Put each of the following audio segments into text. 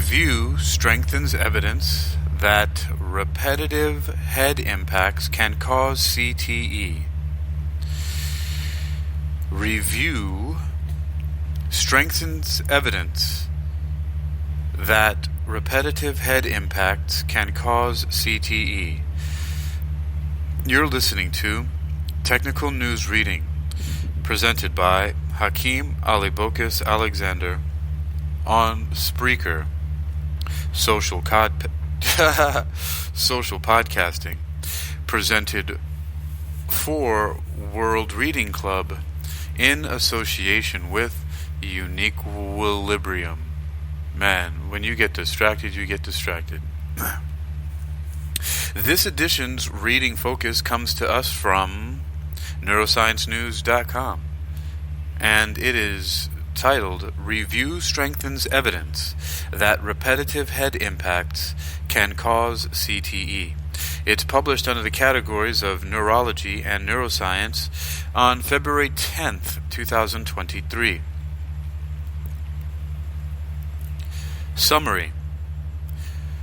Review strengthens evidence that repetitive head impacts can cause CTE. Review strengthens evidence that repetitive head impacts can cause CTE. You're listening to Technical News Reading, presented by Hakeem Alibokis Alexander on Spreaker, social podcasting, presented for World Reading Club in association with UniquilibriuM. Man, when you get distracted, you get distracted. This edition's reading focus comes to us from neurosciencenews.com, and it is titled, Review Strengthens Evidence That Repetitive Head Impacts Can Cause CTE. It's published under the categories of Neurology and Neuroscience on February 10th, 2023. Summary.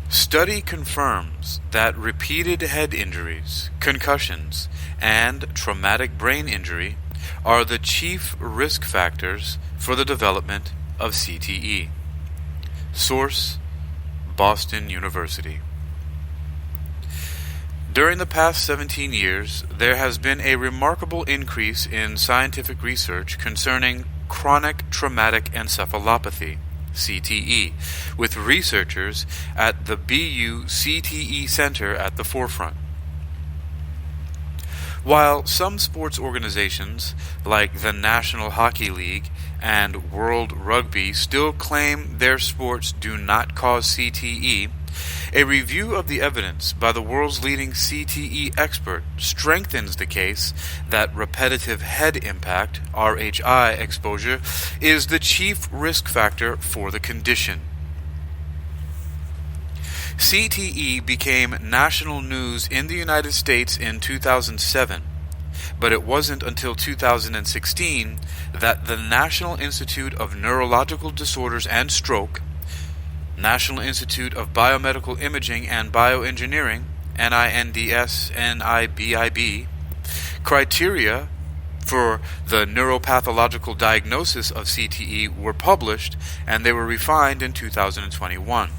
Study confirms that repeated head injuries, concussions, and traumatic brain injury are the chief risk factors for the development of CTE. Source: Boston University. During the past 17 years, there has been a remarkable increase in scientific research concerning chronic traumatic encephalopathy, CTE, with researchers at the BU CTE Center at the forefront. While some sports organizations, like the National Hockey League and World Rugby, still claim their sports do not cause CTE, a review of the evidence by the world's leading CTE expert strengthens the case that repetitive head impact, RHI exposure, is the chief risk factor for the condition. CTE became national news in the United States in 2007, but it wasn't until 2016 that the National Institute of Neurological Disorders and Stroke, National Institute of Biomedical Imaging and Bioengineering, NINDS-NIBIB, criteria for the neuropathological diagnosis of CTE were published, and they were refined in 2021.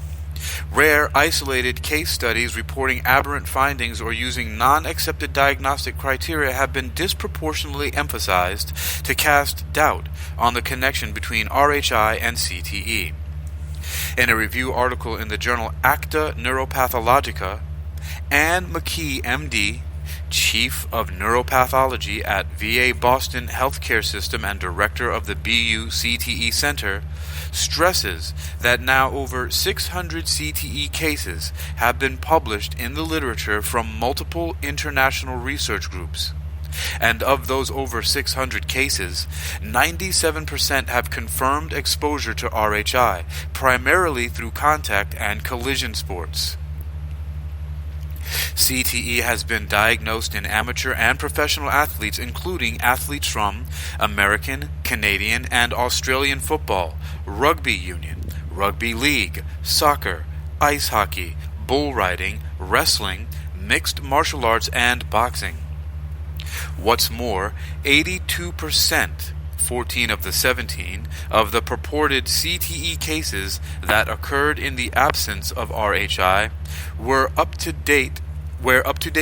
Rare, isolated case studies reporting aberrant findings or using non-accepted diagnostic criteria have been disproportionately emphasized to cast doubt on the connection between RHI and CTE. In a review article in the journal Acta Neuropathologica, Anne McKee, MD, Chief of Neuropathology at VA Boston Healthcare System and Director of the BU CTE Center, stresses that now over 600 CTE cases have been published in the literature from multiple international research groups. And of those over 600 cases, 97% have confirmed exposure to RHI, primarily through contact and collision sports. CTE has been diagnosed in amateur and professional athletes, including athletes from American, Canadian, and Australian football, rugby union, rugby league, soccer, ice hockey, bull riding, wrestling, mixed martial arts, and boxing. What's more, 82%, 14 of the 17, of the purported CTE cases that occurred in the absence of RHI were up-to-date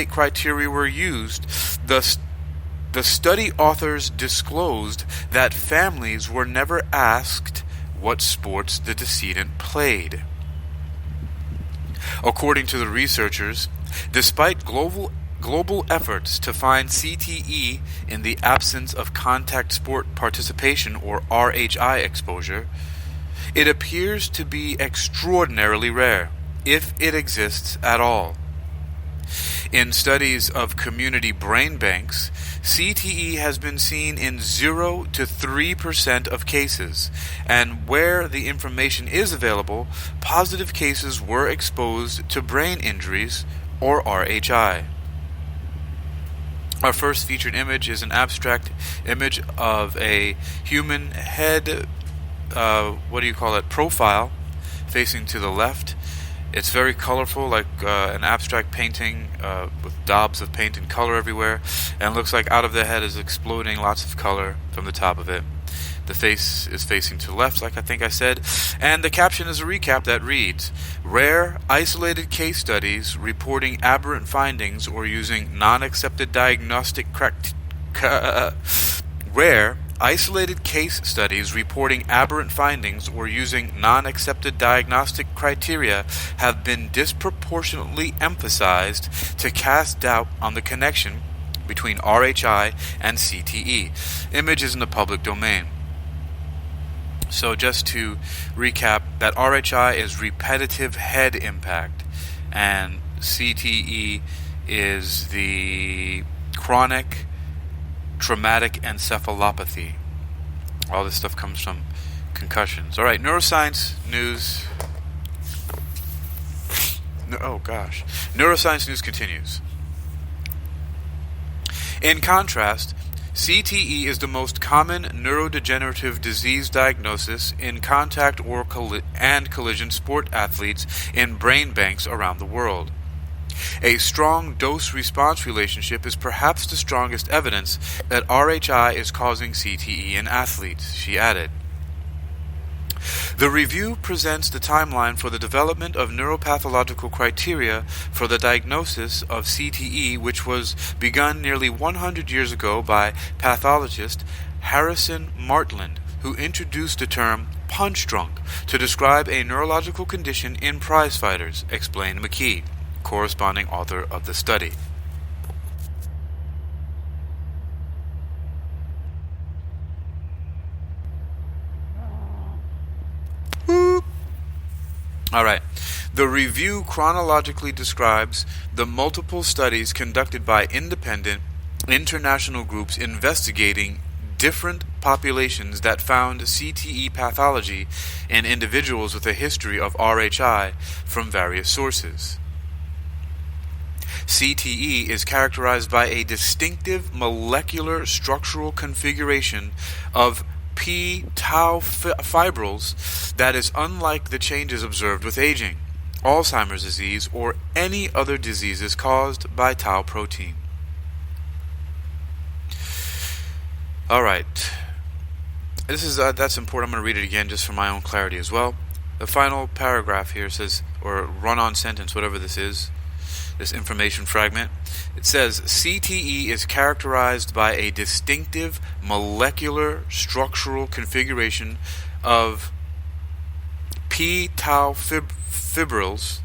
criteria were used. The study authors disclosed that families were never asked what sports the decedent played. According to the researchers, despite global efforts to find CTE in the absence of contact sport participation or RHI exposure, it appears to be extraordinarily rare, if it exists at all. In studies of community brain banks, CTE has been seen in 0 to 3% of cases, and where the information is available, positive cases were exposed to brain injuries or RHI. Our first featured image is an abstract image of a human head, profile. facing to the left. It's very colorful, like an abstract painting with daubs of paint and color everywhere, and looks like out of the head is exploding lots of color from the top of it. The face is facing to the left, like I think I said, and the caption is a recap that reads, "Rare, isolated case studies reporting aberrant findings or using non-accepted diagnostic Rare, isolated case studies reporting aberrant findings or using non-accepted diagnostic criteria have been disproportionately emphasized to cast doubt on the connection between RHI and CTE. Image is in the public domain." So just to recap, that RHI is repetitive head impact, and CTE is the chronic traumatic encephalopathy. All this stuff comes from concussions. All right, neuroscience news. Neuroscience news continues. In contrast, CTE is the most common neurodegenerative disease diagnosis in contact or collision sport athletes in brain banks around the world. A strong dose-response relationship is perhaps the strongest evidence that RHI is causing CTE in athletes, she added. The review presents the timeline for the development of neuropathological criteria for the diagnosis of CTE, which was begun nearly 100 years ago by pathologist Harrison Martland, who introduced the term punch drunk to describe a neurological condition in prize-fighters, explained McKee, corresponding author of the study. Alright, the review chronologically describes the multiple studies conducted by independent international groups investigating different populations that found CTE pathology in individuals with a history of RHI from various sources. CTE is characterized by a distinctive molecular structural configuration of p-tau fibrils that is unlike the changes observed with aging, Alzheimer's disease, or any other diseases caused by tau protein. Alright, that's important. I'm going to read it again just for my own clarity as well. The final paragraph here says, or run-on sentence, whatever this is, this information fragment, it says, CTE is characterized by a distinctive molecular structural configuration of p-tau fibrils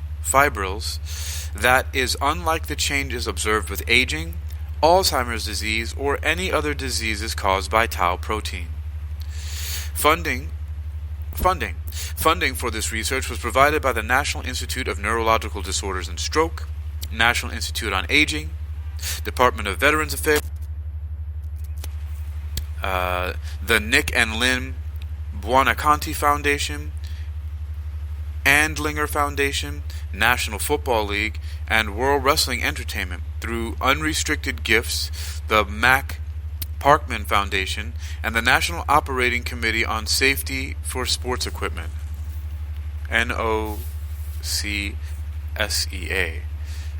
that is unlike the changes observed with aging, Alzheimer's disease, or any other diseases caused by tau protein. Funding for this research was provided by the National Institute of Neurological Disorders and Stroke, National Institute on Aging, Department of Veterans Affairs, the Nick and Lynn Buonaconti Foundation, Andlinger Foundation, National Football League, and World Wrestling Entertainment through unrestricted gifts, the Mac Parkman Foundation, and the National Operating Committee on Safety for Sports Equipment, NOCSEA.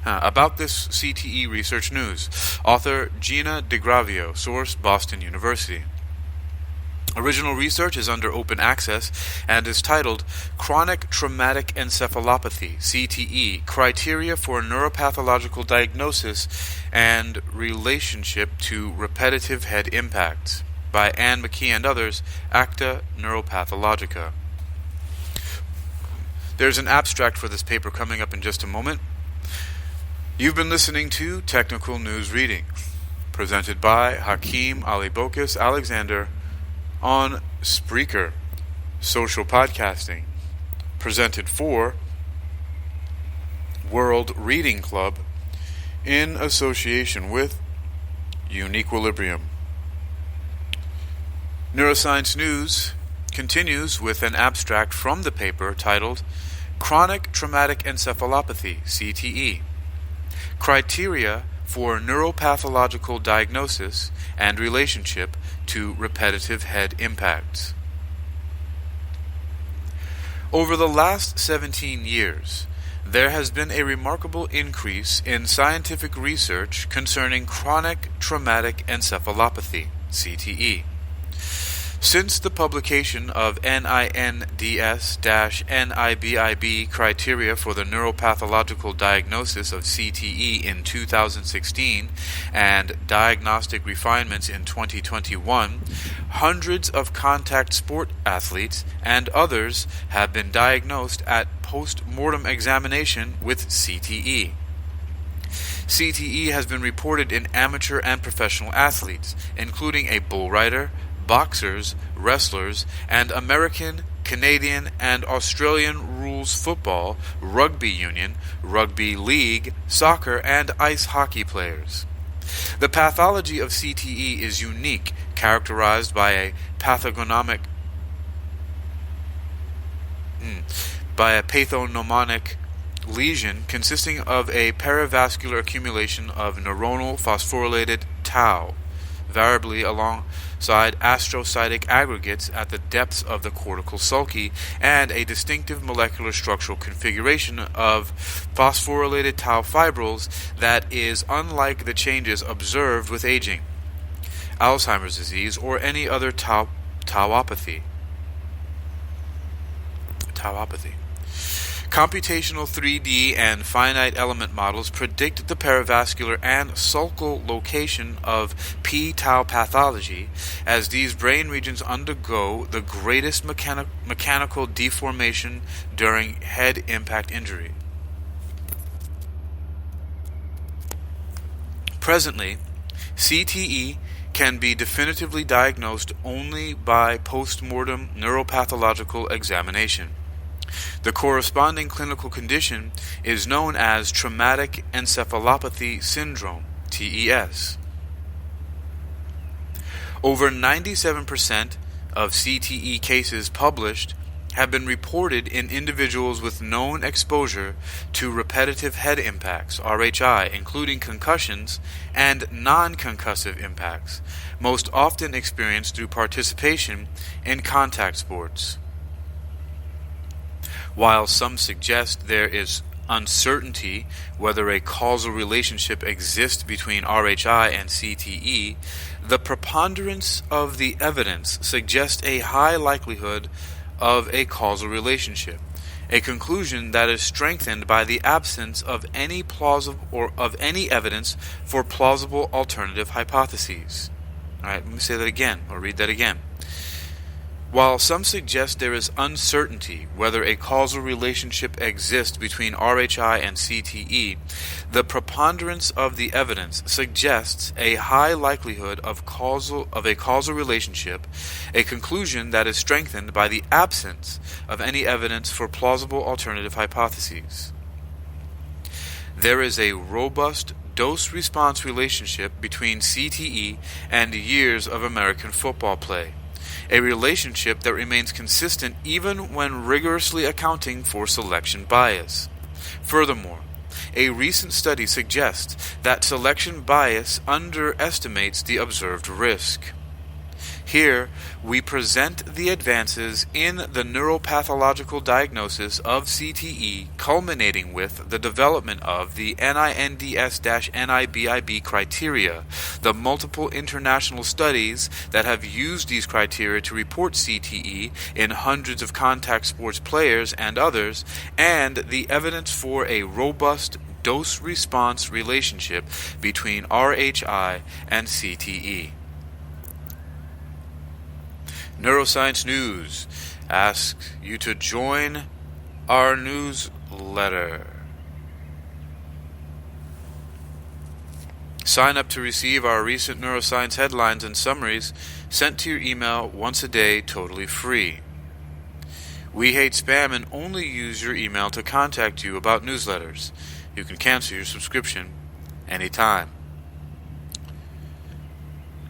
About this CTE research news. Author Gina DeGravio. Source Boston University. Original research is under open access and is titled Chronic Traumatic Encephalopathy, CTE, Criteria for Neuropathological Diagnosis and Relationship to Repetitive Head Impacts by Anne McKee and others, Acta Neuropathologica. There's an abstract for this paper coming up in just a moment. You've been listening to Technical News Reading, presented by Hakeem Alibokas Alexander on Spreaker, social podcasting, presented for World Reading Club in association with UniquilibriuM. Neuroscience News continues with an abstract from the paper titled Chronic Traumatic Encephalopathy, CTE, Criteria for Neuropathological Diagnosis and Relationship to Repetitive Head Impacts. Over the last 17 years, there has been a remarkable increase in scientific research concerning chronic traumatic encephalopathy, CTE. Since the publication of NINDS-NIBIB criteria for the neuropathological diagnosis of CTE in 2016 and diagnostic refinements in 2021, hundreds of contact sport athletes and others have been diagnosed at post-mortem examination with CTE. CTE has been reported in amateur and professional athletes, including a bull rider, boxers, wrestlers, and American, Canadian, and Australian rules football, rugby union, rugby league, soccer, and ice hockey players. The pathology of CTE is unique, characterized by a pathognomonic lesion consisting of a perivascular accumulation of neuronal phosphorylated tau, variably alongside astrocytic aggregates at the depths of the cortical sulci, and a distinctive molecular structural configuration of phosphorylated tau fibrils that is unlike the changes observed with aging, Alzheimer's disease, or any other tauopathy. Computational 3D and finite element models predict the perivascular and sulcal location of p-tau pathology as these brain regions undergo the greatest mechanical deformation during head impact injury. Presently, CTE can be definitively diagnosed only by post-mortem neuropathological examination. The corresponding clinical condition is known as traumatic encephalopathy syndrome, TES. Over 97% of CTE cases published have been reported in individuals with known exposure to repetitive head impacts, RHI, including concussions and non-concussive impacts, most often experienced through participation in contact sports. While some suggest there is uncertainty whether a causal relationship exists between RHI and CTE, the preponderance of the evidence suggests a high likelihood of a causal relationship, a conclusion that is strengthened by the absence of any evidence for plausible alternative hypotheses. All right, let me say that again, or read that again. While some suggest there is uncertainty whether a causal relationship exists between RHI and CTE, the preponderance of the evidence suggests a high likelihood of a causal relationship, a conclusion that is strengthened by the absence of any evidence for plausible alternative hypotheses. There is a robust dose-response relationship between CTE and years of American football play, a relationship that remains consistent even when rigorously accounting for selection bias. Furthermore, a recent study suggests that selection bias underestimates the observed risk. Here, we present the advances in the neuropathological diagnosis of CTE, culminating with the development of the NINDS-NIBIB criteria, the multiple international studies that have used these criteria to report CTE in hundreds of contact sports players and others, and the evidence for a robust dose-response relationship between RHI and CTE. Neuroscience News asks you to join our newsletter. Sign up to receive our recent neuroscience headlines and summaries sent to your email once a day, totally free. We hate spam and only use your email to contact you about newsletters. You can cancel your subscription anytime.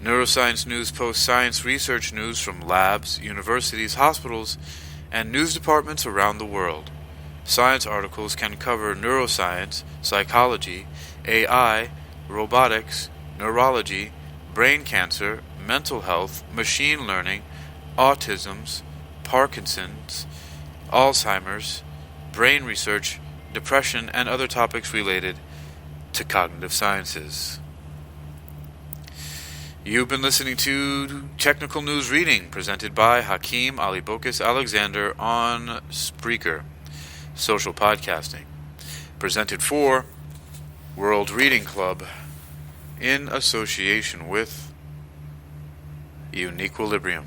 Neuroscience News posts science research news from labs, universities, hospitals, and news departments around the world. Science articles can cover neuroscience, psychology, AI, robotics, neurology, brain cancer, mental health, machine learning, autism, Parkinson's, Alzheimer's, brain research, depression, and other topics related to cognitive sciences. You've been listening to Technical News Reading, presented by Hakeem Alibokis Alexander on Spreaker, social podcasting, presented for World Reading Club in association with UniquilibriuM.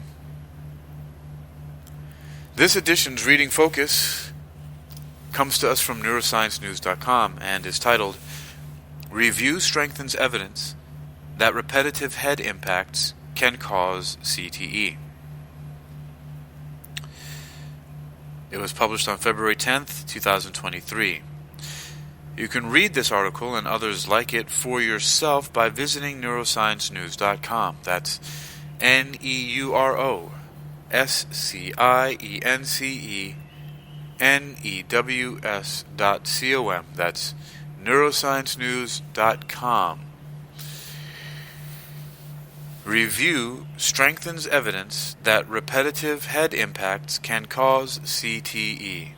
This edition's reading focus comes to us from neurosciencenews.com and is titled, Review Strengthens Evidence that Repetitive Head Impacts Can Cause CTE. It was published on February 10th, 2023. You can read this article and others like it for yourself by visiting neurosciencenews.com. That's neurosciencenews.com. That's neurosciencenews.com. Review strengthens evidence that repetitive head impacts can cause CTE.